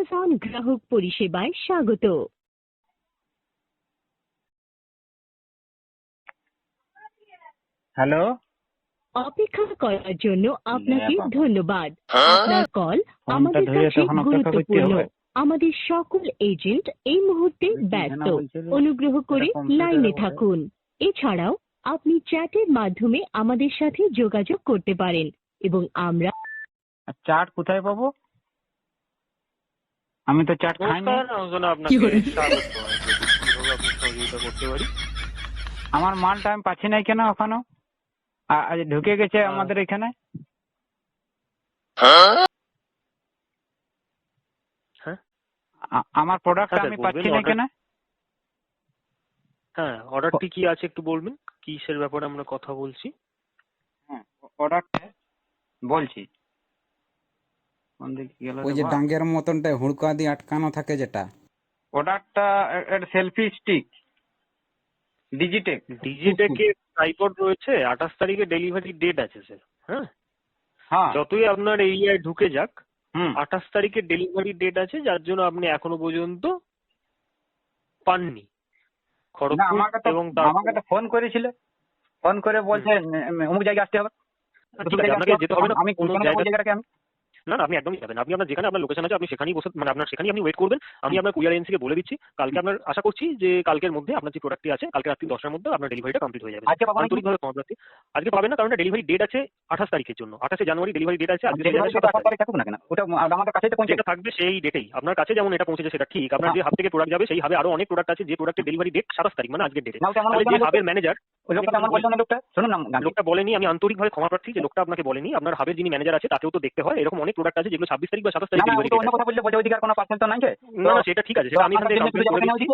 Amazon গ্রাহক পরিষেবায় স্বাগত। হ্যালো, অপেক্ষা করার জন্য আপনাকে ধন্যবাদ। আপনার কল ফোনটা আমাদের ধরে কাছে তখন অপেক্ষা করতে গুরুত্বপূর্ণ। হবে। আমাদের সকল এজেন্ট এই মুহূর্তে ব্যস্ত। অনুগ্রহ করে লাইনে থাকুন। এছাড়াও আপনি চ্যাটের মাধ্যমে আমাদের সাথে যোগাযোগ করতে পারেন এবং আমরা চাট কোথায় পাবো? আমি তো চাট খাইনি। আপনাকে স্বাগত। কিভাবে আপনার সহযোগিতা করতে পারি? আমার মালটা আমি পাচ্ছি না কেন এখনো? আজ ঢুকে গেছে আমাদের এখানে। হ্যাঁ, আমার প্রোডাক্ট স্যার আমি বলবেন পাচ্ছি না order- কেন? হ্যাঁ, অর্ডারটি কি আছে একটু বলবেন, কিসের ব্যাপারে আমরা কথা বলছি? হ্যাঁ, প্রোডাক্ট বলছি। কোন দিকে গেল ওই রে যে বাপ? ডাঙ্গের মতনটা হুড়কা দিয়ে আটকানো থাকে যেটা, প্রোডাক্টটা সেলফি স্টিক ডিজিটেক। ডিজিটেকে ট্রাইপড রয়েছে, 28 তারিখে ডেলিভারি ডেট আছে স্যার। হ্যাঁ, হ্যাঁ, যতই আপনার এরিয়ায় ঢুকে যাক, হুম। 28 তারিখে ডেলিভারি ডেট আছে, যার জন্য আপনি এখনো পর্যন্ত পাননি। না, খড়গপুর এবং আমাকে তো ফোন করেছিল, ফোন করে বলছে অমুক জায়গায় আসতে হবে। ঠিক আছে, আপনাকে যেতে হবে না আমি কোনো কোন জায়গা। জায়গাটাকে আমি না না, আপনি একদমই যাবেন। আপনি আপনার যেখানে আপনার লোকেশন আছে আপনি সেখানেই বসে, মানে আপনার সেখানেই আপনি ওয়েট করবেন। আমি আপনার কুরিয়ার এজেন্সিকে বলে দিচ্ছি, কালকে আপনার আশা করছি যে কালকের মধ্যে আপনার যে প্রোডাক্টটি আছে কালকে রাত্রি 10টার মধ্যে আপনার ডেলিভারিটা কমপ্লিট হয়ে যাবে। আজকে পাবো নাকি? আন্তরিকভাবে ক্ষমা প্রার্থী। আজকে পাবেন না, কারণ ডেলিভারি ডেট আছে 28 তারিখের জন্য। 28 জানুয়ারি ডেলিভারি ডেট আছে, আজকে ডেলিভারি 27 তারিখ। তারিখ থাকুক না কেন, ওটা আমাদের কাছেই তো পৌঁছে যেটা থাকবে সেই ডেটেই আপনার কাছে, যেমন এটা পৌঁছেছে সেটা ঠিক। আপনার যে হাব থেকে প্রোডাক্ট যাবে সেই হাবে আরো অনেক প্রোডাক্ট আছে যে প্রোডাক্টের ডেলিভারি ডেট 27 তারিখ, মানে আজকের ডেটে। না, ওটা আমার তাহলে যে বলছে না, হাবের ম্যানেজার, ওই লোকটা আমার বলছে না, লোকটা শুনুন না গান্ধী। লোকটা বলেনি, আমি আন্তরিকভাবে ক্ষমা প্রার্থী যে লোকটা আপনাকে বলেনি। আপনার হাবের যিনি ম্যানেজার আছে তাকেও তো দেখতে হয়। এরকম অনেক প্রোডাক্ট আছে যেগুলো 26 তারিখ বা 27 তারিখ না, না, ডেলিভারি ওটা ডেট অন্য আছে। কথা বললে বলছে ওইদিকে আর কোনো পার্সেল তো নাই যে। না না, সেটা ঠিক আছে, সেটা আমি এখান থেকে কমপ্লেন করে দিচ্ছি।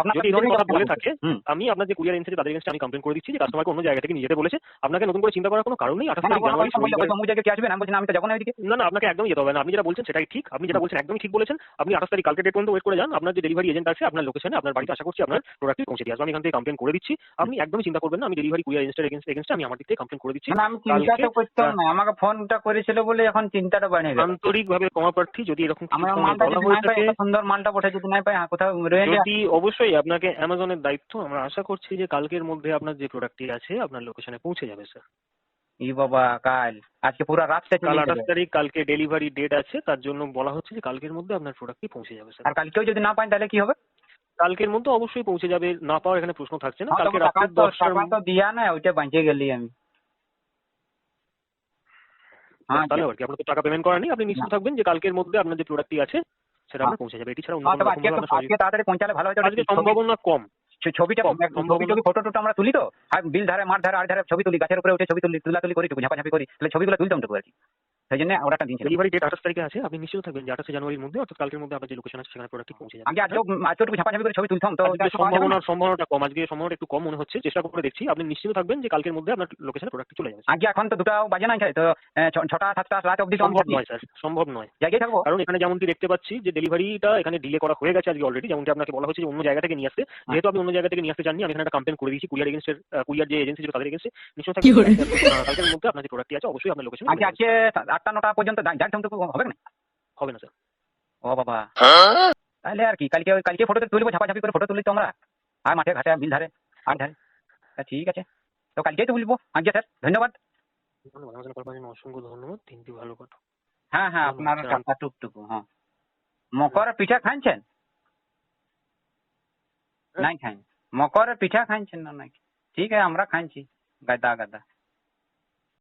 আপনার যদি এরকম কথা বলে থাকে, আমি আপনার যে কুরিয়ার এজেন্সি তাদের এগেইনস্টে আমি কমপ্লেন করে দিচ্ছি যে কাস্টমারকে অন্য জায়গা থেকে নিয়ে যেতে বলেছে। আপনাকে নতুন করে চিন্তা করার কোনো কারণ নেই। 28 তারিখ জানুয়ারি অমুক জায়গায় কি আসবেন? আমি বলছি না, আমি তো যাবো না ওইদিকে। না না, আপনাকে একদমই যেতে হবে না। আপনি যেটা বলছেন সেটাই ঠিক, আপনি যেটা বলছেন একদমই ঠিক বলেছেন। আপনি 28 তারিখ কালকে ডেট পর্যন্ত ওয়েট করে যান। আপনার যে ডেলিভারি এজেন্ট আছে আপনার লোকেশনে, আপনার বাড়িতে আশা করছি আপনার প্রোডাক্টটি পৌঁছে দিয়ে আসবে। আমি এখান থেকে কমপ্লেন করে দিচ্ছি, আপনি একদমই চিন্তা করবেন না। আমি ডেলিভারি কুরিয়ার এজেন্সির আমি আমার দিক থেকে কমপ্লেন করে দিচ্ছি। না, আমি চিন্তা তো করতাম না, আমাকে ফোনটা করেছিল বলে এখন চিন্তাটা বাড়ে গেল। আন্তরিকভাবে ক্ষমা প্রার্থী যদি এরকম কিছু আমার সময় মালটা বলা যদি হয়ে নাই পাই, থাকে। এত সুন্দর মালটা পঠে যদি নাই পাই, কোথাও রয়ে যায়। যদি অবশ্যই আপনাকে অ্যামাজনের দায়িত্ব, আমরা আশা করছি যে কালকের মধ্যে আপনার যে প্রোডাক্টটি আছে আপনার লোকেশনে পৌঁছে যাবে স্যার। ই বাবা, কাল আজকে পুরো রাতটা কাল চলে 28 যাবে। তারিখ, কালকে ডেলিভারি ডেট আছে, তার জন্য বলা হচ্ছে যে কালকের মধ্যে আপনার প্রোডাক্টটি পৌঁছে যাবে স্যার। আর কালকেও যদি না পাই তাহলে কি হবে? কালকের মধ্যে অবশ্যই পৌঁছে যাবে, না পাওয়ার এখানে প্রশ্ন থাকছে না। হ্যাঁ, কালকে টাকা রাত্রে তো 10টার টাকা তো দিয়া না, ওইটা বাঁচিয়ে গেলি আমি। হ্যাঁ, তাহলে আর কি, আপনার তো টাকা পেমেন্ট করা নেই। আপনি নিশ্চিত থাকবেন যে কালকের মধ্যে আপনার যে প্রোডাক্টটি আছে সেটা আপনার পৌঁছে যাবে। এটি ছাড়া অন্য কোনো রকম ভাবে আমরা আজকে তাড়াতাড়ি পৌঁছালে ভালো হতো। আজকে সম্ভাবনা কম। ছবিটা ছবি ফটো টটো আমরা তুলি তো, আর বিল ধারে মাঠ ধারে আর ধারে ছবি তুলি, গাছের উপরে উঠে ছবি তুলি করি, ঝাপাঝাপি করি, তাহলে ছবিগুলো তুলতাম তো আর কি। সেই জন্য ওরা একটা দিন ছিল। ডেলিভারি ডেট 28 তারিখে আছে, আপনি নিশ্চিত থাকবেন যে 28 জানুয়ারির মধ্যে, অর্থাৎ কালকের মধ্যে আপনার যে লোকেশন আছে সেখানে প্রোডাক্টটি পৌঁছে যাবে। আগে আজকে ঝাপাঝাপি করে ছবি তুলতাম তো। আজকে সম্ভাবনাটা কম, আজকে সম্ভাবনা একটু কম মনে হচ্ছে। চেষ্টা করে দেখছি, আপনি নিশ্চিত থাকবেন যে কালকের মধ্যে আপনার লোকেশনে প্রোডাক্টটি চলে যাবে। আগে এখন তো 2টা বাজে নাই তো, 6টা 7টা রাত অবধি সম্ভব নয় স্যার, সম্ভব নয়। জায়গায় থাকবো। কারণ এখানে যেমনটি দেখতে পাচ্ছি যে ডেলিভারিটা এখানে ডিলে করা হয়ে গেছে আজকে অলরেডি, যেমনটি আপনাকে বলা হয়েছে যে অন্য জায়গা থেকে নিয়ে আসতে। যেহেতু আপনি অন্য জায়গা থেকে নিয়ে আসতে চাননি, আমি এখানে একটা কমপ্লেন করে দিয়েছি কুরিয়ার যে এজেন্সি ছিল তাদের এগেইনস্টে। নিশ্চয় থাকবেন কালকের মধ্যে আপনার যে প্রোডাক্টটি আছে অবশ্যই আপনার লোকেশনে আজকে 8টা 9টা পর্যন্ত যাইতাম তো হবে না? হবে না স্যার। ও বাবা, তাহলে আর কি, কালকে ফটো তুলবো, ঝাপাঝাপি করে ফটো তুলি তো আমরা, আর মাঠে ঘাটে বিল ধারে আর ধারে। ঠিক আছে, তো কালকেই তুলবো। আজ্ঞা স্যার, ধন্যবাদ। অসংখ্য ধন্যবাদ, দিনটি ভালো কাটুক। হ্যাঁ হ্যাঁ, আপনার টাকা টুকটুকু। হ্যাঁ, মকর পিঠা খাইছেন? নাই খাই। মকর পিঠা খাইছেন না? নাই। ঠিক আছে, আমরা খাইছি গাদা গাদা।